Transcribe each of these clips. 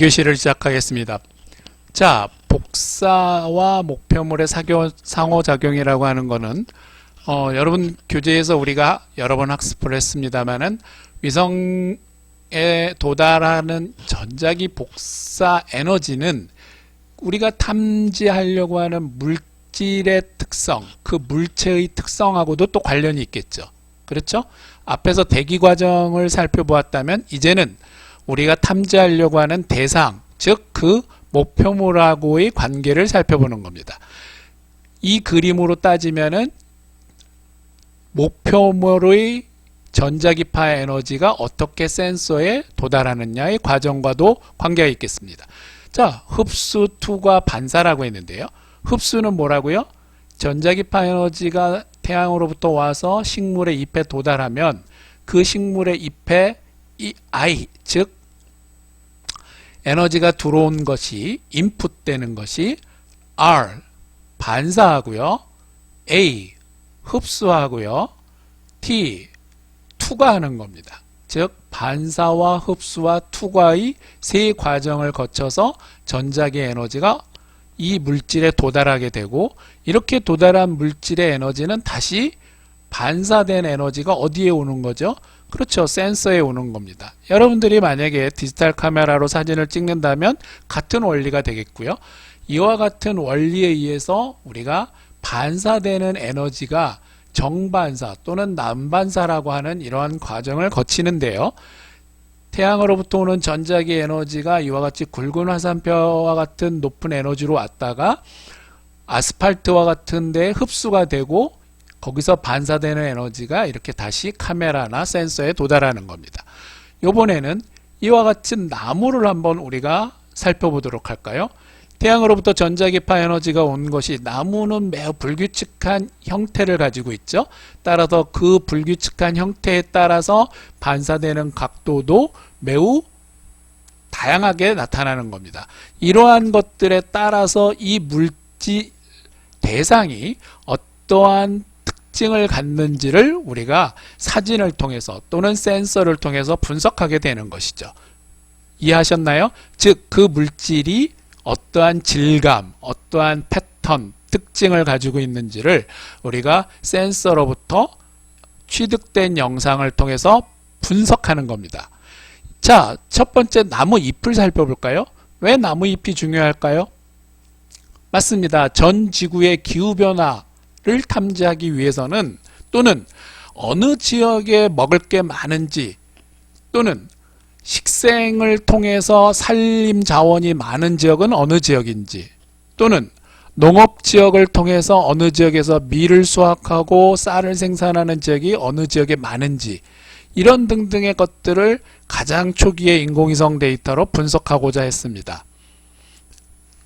교시를 시작하겠습니다. 자, 복사와 목표물의 상호작용이라고 하는 거는 여러분 교재에서 우리가 여러 번 학습을 했습니다만은 위성에 도달하는 전자기 복사 에너지는 우리가 탐지하려고 하는 물질의 특성, 그 물체의 특성하고도 또 관련이 있겠죠. 그렇죠? 앞에서 대기 과정을 살펴보았다면 이제는 우리가 탐지하려고 하는 대상, 즉 그 목표물하고의 관계를 살펴보는 겁니다. 이 그림으로 따지면은 목표물의 전자기파 에너지가 어떻게 센서에 도달하느냐의 과정과도 관계가 있겠습니다. 자, 흡수, 투과, 반사라고 했는데요. 흡수는 뭐라고요? 전자기파 에너지가 태양으로부터 와서 식물의 잎에 도달하면 그 식물의 잎에 이 I, 즉 에너지가 들어온 것이 인풋되는 것이 R, 반사하고요, A, 흡수하고요, T, 투과하는 겁니다. 즉 반사와 흡수와 투과의 세 과정을 거쳐서 전자기 에너지가 이 물질에 도달하게 되고, 이렇게 도달한 물질의 에너지는 다시 반사된 에너지가 어디에 오는 거죠? 그렇죠. 센서에 오는 겁니다. 여러분들이 만약에 디지털 카메라로 사진을 찍는다면 같은 원리가 되겠고요. 이와 같은 원리에 의해서 우리가 반사되는 에너지가 정반사 또는 난반사라고 하는 이러한 과정을 거치는데요. 태양으로부터 오는 전자기 에너지가 이와 같이 굵은 화살표와 같은 높은 에너지로 왔다가 아스팔트와 같은 데 흡수가 되고 거기서 반사되는 에너지가 이렇게 다시 카메라나 센서에 도달하는 겁니다. 이번에는 이와 같은 나무를 한번 우리가 살펴보도록 할까요? 태양으로부터 전자기파 에너지가 온 것이, 나무는 매우 불규칙한 형태를 가지고 있죠. 따라서 그 불규칙한 형태에 따라서 반사되는 각도도 매우 다양하게 나타나는 겁니다. 이러한 것들에 따라서 이 물질 대상이 어떠한 특징을 갖는지를 우리가 사진을 통해서 또는 센서를 통해서 분석하게 되는 것이죠. 이해하셨나요? 즉 그 물질이 어떠한 질감, 어떠한 패턴, 특징을 가지고 있는지를 우리가 센서로부터 취득된 영상을 통해서 분석하는 겁니다. 자, 첫 번째 나무 잎을 살펴볼까요? 왜 나무 잎이 중요할까요? 맞습니다. 전 지구의 기후변화를 탐지하기 위해서는, 또는 어느 지역에 먹을 게 많은지, 또는 식생을 통해서 산림 자원이 많은 지역은 어느 지역인지, 또는 농업 지역을 통해서 어느 지역에서 밀을 수확하고 쌀을 생산하는 지역이 어느 지역에 많은지, 이런 등등의 것들을 가장 초기의 인공위성 데이터로 분석하고자 했습니다.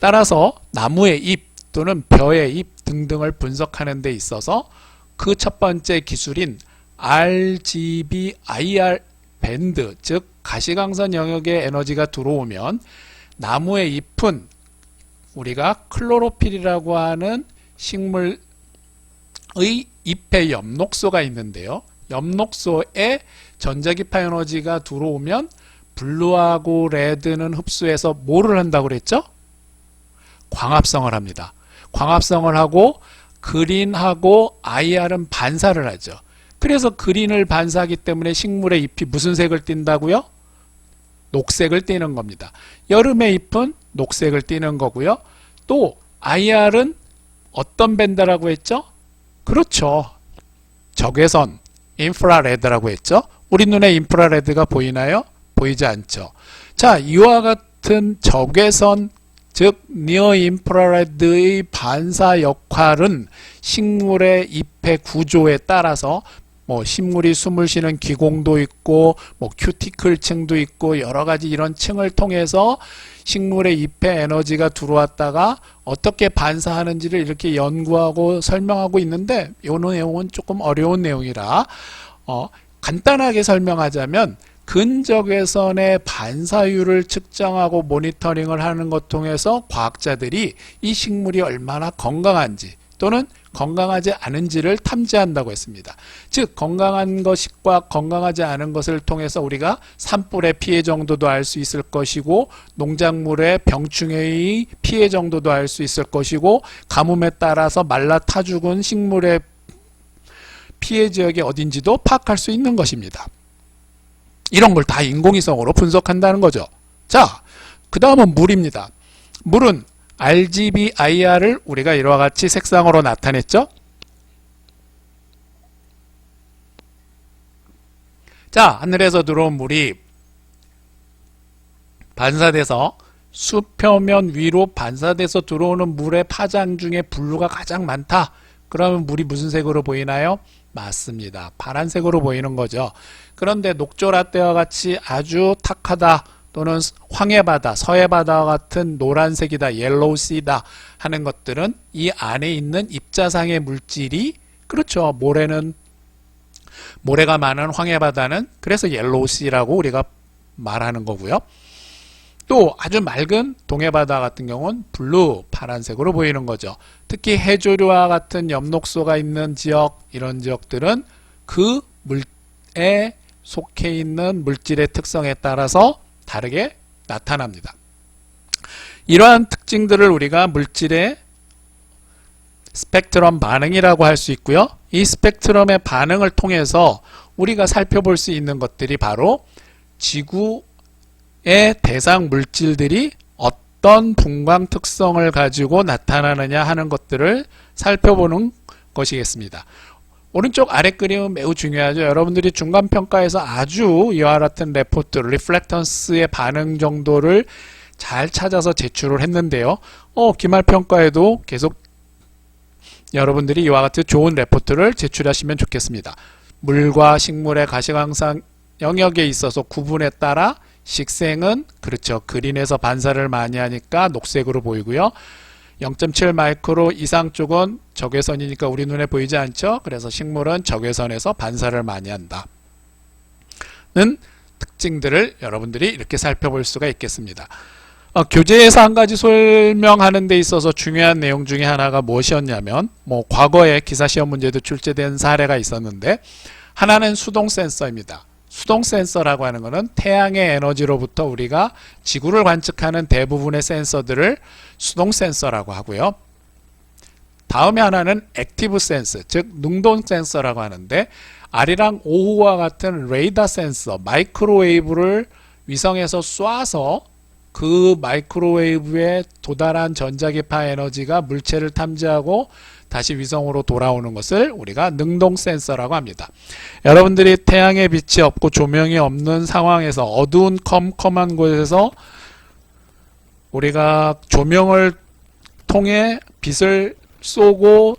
따라서 나무의 잎 또는 벼의 잎 등등을 분석하는 데 있어서 그 첫 번째 기술인 RGB IR 밴드, 즉 가시광선 영역의 에너지가 들어오면 나무의 잎은 우리가 클로로필이라고 하는 식물의 잎에 엽록소가 있는데요. 엽록소에 전자기파 에너지가 들어오면 블루하고 레드는 흡수해서 뭐를 한다고 그랬죠? 광합성을 합니다. 광합성을 하고 그린하고 IR은 반사를 하죠. 그래서 그린을 반사하기 때문에 식물의 잎이 무슨 색을 띈다고요? 녹색을 띠는 겁니다. 여름의 잎은 녹색을 띠는 거고요. 또 IR은 어떤 밴드라고 했죠? 그렇죠. 적외선, 인프라레드라고 했죠. 우리 눈에 인프라레드가 보이나요? 보이지 않죠. 자, 이와 같은 적외선, 즉 니어 인프라레드의 반사 역할은 식물의 잎의 구조에 따라서 식물이 숨을 쉬는 기공도 있고 큐티클 층도 있고 여러 가지 이런 층을 통해서 식물의 잎에 에너지가 들어왔다가 어떻게 반사하는지를 이렇게 연구하고 설명하고 있는데, 이 내용은 조금 어려운 내용이라 간단하게 설명하자면 근적외선의 반사율을 측정하고 모니터링을 하는 것 통해서 과학자들이 이 식물이 얼마나 건강한지 또는 건강하지 않은지를 탐지한다고 했습니다. 즉 건강한 것과 건강하지 않은 것을 통해서 우리가 산불의 피해 정도도 알 수 있을 것이고 농작물의 병충해의 피해 정도도 알 수 있을 것이고 가뭄에 따라서 말라 타 죽은 식물의 피해 지역이 어딘지도 파악할 수 있는 것입니다. 이런 걸 다 인공위성으로 분석한다는 거죠. 자, 그 다음은 물입니다. 물은 RGB, IR을 우리가 이와 같이 색상으로 나타냈죠. 자, 하늘에서 들어온 물이 반사돼서 수표면 위로 반사돼서 들어오는 물의 파장 중에 블루가 가장 많다. 그러면 물이 무슨 색으로 보이나요? 맞습니다. 파란색으로 보이는 거죠. 그런데 녹조라떼와 같이 아주 탁하다 또는 황해바다, 서해바다와 같은 노란색이다, 옐로우시다 하는 것들은 이 안에 있는 입자상의 물질이 그렇죠. 모래가 많은 황해바다는 그래서 옐로우시라고 우리가 말하는 거고요. 또 아주 맑은 동해바다 같은 경우는 블루, 파란색으로 보이는 거죠. 특히 해조류와 같은 엽록소가 있는 지역, 이런 지역들은 그 물에 속해 있는 물질의 특성에 따라서 다르게 나타납니다. 이러한 특징들을 우리가 물질의 스펙트럼 반응이라고 할 수 있고요. 이 스펙트럼의 반응을 통해서 우리가 살펴볼 수 있는 것들이 바로 지구의 대상 물질들이 어떤 분광 특성을 가지고 나타나느냐 하는 것들을 살펴보는 것이겠습니다. 오른쪽 아래 그림은 매우 중요하죠. 여러분들이 중간평가에서 아주 이와 같은 레포트, 리플렉턴스의 반응 정도를 잘 찾아서 제출을 했는데요. 기말평가에도 계속 여러분들이 이와 같은 좋은 레포트를 제출하시면 좋겠습니다. 물과 식물의 가시광선 영역에 있어서 구분에 따라 식생은 그렇죠. 그린에서 반사를 많이 하니까 녹색으로 보이고요. 0.7 마이크로 이상 쪽은 적외선이니까 우리 눈에 보이지 않죠. 그래서 식물은 적외선에서 반사를 많이 한다. 는 특징들을 여러분들이 이렇게 살펴볼 수가 있겠습니다. 교재에서 한 가지 설명하는 데 있어서 중요한 내용 중에 하나가 무엇이었냐면 과거에 기사 시험 문제도 출제된 사례가 있었는데 하나는 수동 센서입니다. 수동 센서라고 하는 것은 태양의 에너지로부터 우리가 지구를 관측하는 대부분의 센서들을 수동 센서라고 하고요. 다음에 하나는 액티브 센서, 즉 능동 센서라고 하는데 R이랑 O와 같은 레이더 센서, 마이크로웨이브를 위성에서 쏴서 그 마이크로웨이브에 도달한 전자기파 에너지가 물체를 탐지하고 다시 위성으로 돌아오는 것을 우리가 능동 센서라고 합니다. 여러분들이 태양의 빛이 없고 조명이 없는 상황에서 어두운 컴컴한 곳에서 우리가 조명을 통해 빛을 쏘고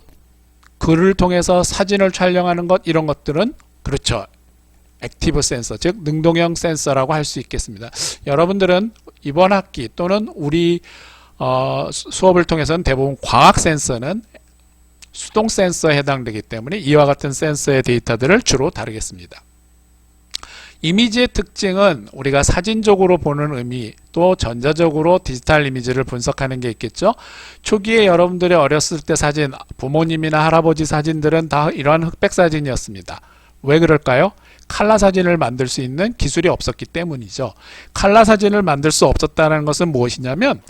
그를 통해서 사진을 촬영하는 것, 이런 것들은 그렇죠. 액티브 센서, 즉 능동형 센서라고 할 수 있겠습니다. 여러분들은 이번 학기 또는 우리 수업을 통해서는 대부분 광학 센서는 수동 센서에 해당되기 때문에 이와 같은 센서의 데이터들을 주로 다루겠습니다. 이미지의 특징은 우리가 사진적으로 보는 의미, 또 전자적으로 디지털 이미지를 분석하는 게 있겠죠. 초기에 여러분들이 어렸을 때 사진, 부모님이나 할아버지 사진들은 다 이러한 흑백 사진이었습니다. 왜 그럴까요? 칼라 사진을 만들 수 있는 기술이 없었기 때문이죠. 칼라 사진을 만들 수 없었다는 것은 무엇이냐면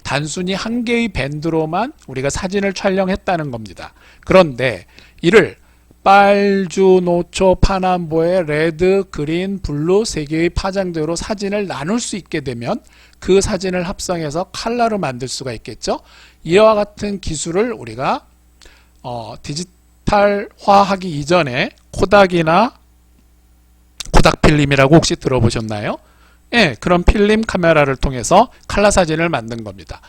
단순히 한 개의 밴드로만 우리가 사진을 촬영했다는 겁니다. 그런데 이를 빨주, 노초, 파남보의 레드, 그린, 블루 세 개의 파장대로 사진을 나눌 수 있게 되면 그 사진을 합성해서 컬러로 만들 수가 있겠죠. 이와 같은 기술을 우리가 디지털화하기 이전에 코닥이나 코닥 필름이라고 혹시 들어보셨나요? 예, 그런 필름 카메라를 통해서 컬러 사진을 만든 겁니다.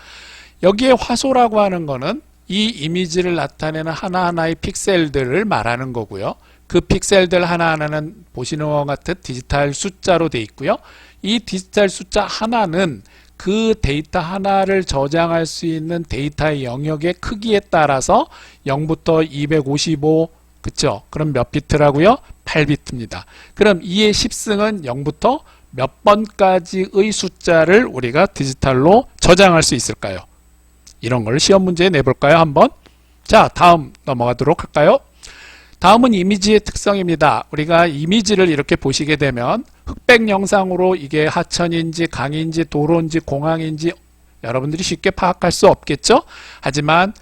여기에 화소라고 하는 거는 이 이미지를 나타내는 하나하나의 픽셀들을 말하는 거고요. 그 픽셀들 하나하나는 보시는 것 같은 디지털 숫자로 되어 있고요. 이 디지털 숫자 하나는 그 데이터 하나를 저장할 수 있는 데이터의 영역의 크기에 따라서 0부터 255, 그쵸? 그럼 몇 비트라고요? 8비트입니다. 그럼 2의 10승은 0부터 몇 번까지의 숫자를 우리가 디지털로 저장할 수 있을까요? 이런 걸 시험 문제에 내볼까요? 한번? 자, 다음 넘어가도록 할까요? 다음은 이미지의 특성입니다. 우리가 이미지를 이렇게 보시게 되면 흑백 영상으로 이게 하천인지 강인지 도로인지 공항인지 여러분들이 쉽게 파악할 수 없겠죠? 하지만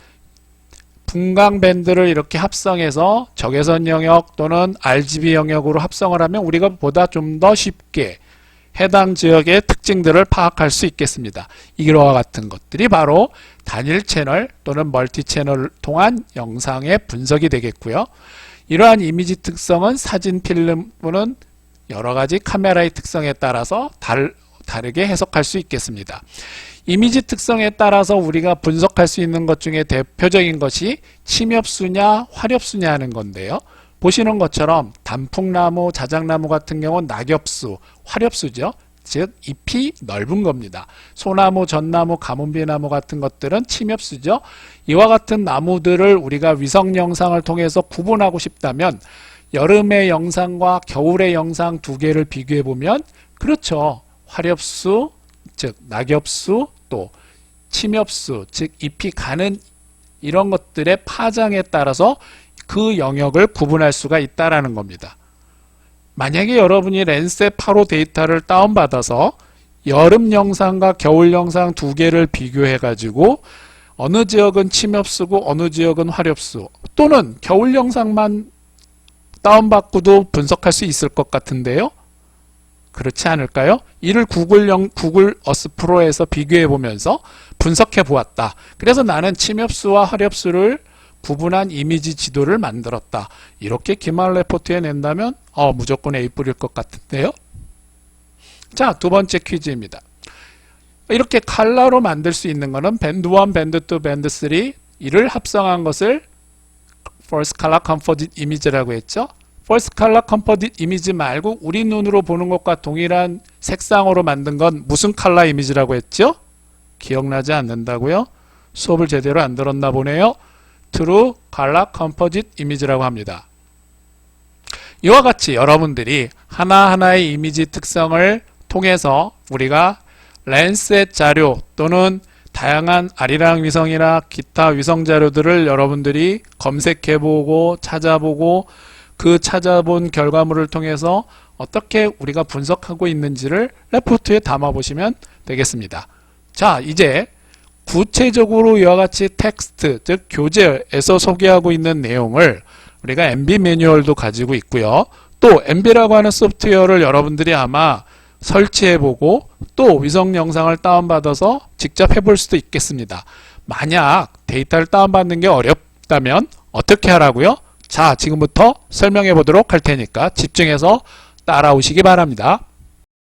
분광 밴드를 이렇게 합성해서 적외선 영역 또는 RGB 영역으로 합성을 하면 우리가 보다 좀 더 쉽게 해당 지역의 특징들을 파악할 수 있겠습니다. 이와 같은 것들이 바로 단일 채널 또는 멀티 채널을 통한 영상의 분석이 되겠고요. 이러한 이미지 특성은 사진 필름은 여러 가지 카메라의 특성에 따라서 다르게 해석할 수 있겠습니다. 이미지 특성에 따라서 우리가 분석할 수 있는 것 중에 대표적인 것이 침엽수냐 화렵수냐 하는 건데요. 보시는 것처럼 단풍나무, 자작나무 같은 경우는 낙엽수, 화렵수죠. 즉 잎이 넓은 겁니다. 소나무, 전나무, 가뭄비나무 같은 것들은 침엽수죠. 이와 같은 나무들을 우리가 위성 영상을 통해서 구분하고 싶다면 여름의 영상과 겨울의 영상 두 개를 비교해 보면 그렇죠. 화렵수, 즉 낙엽수, 또 침엽수, 즉 잎이 가는 이런 것들의 파장에 따라서 그 영역을 구분할 수가 있다라는 겁니다. 만약에 여러분이 랜셋 8호 데이터를 다운받아서 여름 영상과 겨울 영상 두 개를 비교해 가지고 어느 지역은 침엽수고 어느 지역은 화렵수 또는 겨울 영상만 다운받고도 분석할 수 있을 것 같은데요. 그렇지 않을까요? 이를 구글 어스 프로에서 비교해 보면서 분석해 보았다. 그래서 나는 침엽수와 화렵수를 구분한 이미지 지도를 만들었다. 이렇게 기말 레포트에 낸다면 무조건 A 뿌릴 것 같은데요. 자, 두 번째 퀴즈입니다. 이렇게 컬러로 만들 수 있는 것은 밴드 1, 밴드 2, 밴드 3 이를 합성한 것을 First Color Composite Image라고 했죠. First Color Composite Image 말고 우리 눈으로 보는 것과 동일한 색상으로 만든 건 무슨 컬러 이미지라고 했죠? 기억나지 않는다고요? 수업을 제대로 안 들었나 보네요. True Color Composite Image라고 합니다. 이와 같이 여러분들이 하나하나의 이미지 특성을 통해서 우리가 랜셋 자료 또는 다양한 아리랑 위성이나 기타 위성 자료들을 여러분들이 검색해보고 찾아보고 그 찾아본 결과물을 통해서 어떻게 우리가 분석하고 있는지를 레포트에 담아보시면 되겠습니다. 자, 이제 구체적으로 이와 같이 텍스트, 즉 교재에서 소개하고 있는 내용을 우리가 MB 매뉴얼도 가지고 있고요. 또 MB라고 하는 소프트웨어를 여러분들이 아마 설치해보고 또 위성 영상을 다운받아서 직접 해볼 수도 있겠습니다. 만약 데이터를 다운받는 게 어렵다면 어떻게 하라고요? 자, 지금부터 설명해 보도록 할 테니까 집중해서 따라오시기 바랍니다.